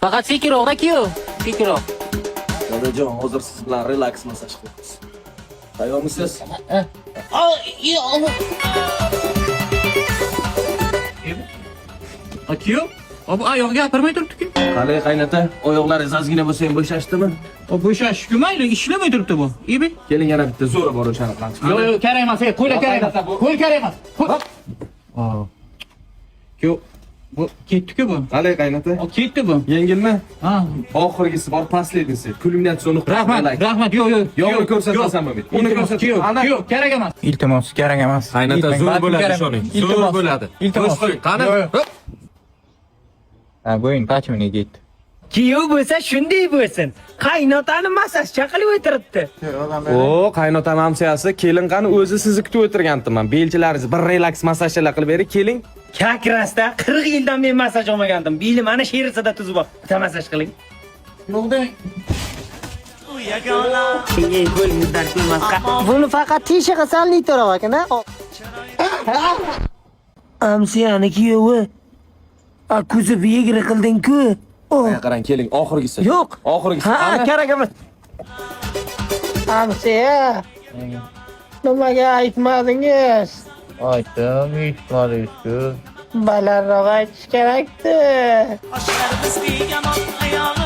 Faqat sekinroq kuyov. Sekinroq. Dadajon, hozir siz bilan relaks massaj qilamiz. Tayyormisiz? Kuyov? Bu oyoq gapirmay turibdi-ku. Qani qaynota, oyoqlaringiz ozgina bo'lsa ham bo'shashdimi? Bo'shashku mayli, ishlamay turibdi bu. Ibi. Keling, yana bitta zo'ri bor o'shani qilamiz. Yo'q, kerak emas, qo'yla kerak emas. Qo'y kerak emas. Kuyov, bu ketdi-ku bu. Qani qaynota? Ketdi bu. Yengilmi? Ha. Oxirgisi bor, последнisi. Kulminatsionni Rahmat, yo'q. Yo'qni ko'rsatasanmi men? Uni ko'rsat. Yo'q, kerak emas. Iltimos, kerak emas. Qaynota zo'r bo'ladi ishoning. Zo'r bo'ladi. Iltimos. Qani? Ha, bo'yin qachmini ketdi. Kuyov bo'lsa shunday bo'lsin. Qaynotani massajcha qilib o'tiribdi. O, qaynota mamsiyasi, kelin qani o'zi sizni kutib o'tirgandim. Belchilaringizni bir relaks massajlar qilib bering, keling. Kakrasda 40 yildan men massaj olmagandim. Belim ana sherisida tuzib bor. Bitta massaj qiling. Buni faqat tishi qilsan litroq ekan-a? Amsiyani kuyovi. Akuzi biyegri qilding-ku. Qarang, keling, oxirgisi. Yo'q. Oxirgisi. Ha, kerak emas. Amsiya. Nimaga aytmadingiz? Aytdim, aytmadingiz-ku. Balandroq aytish kerakdi. Aşklarımız bir yaman, ayağın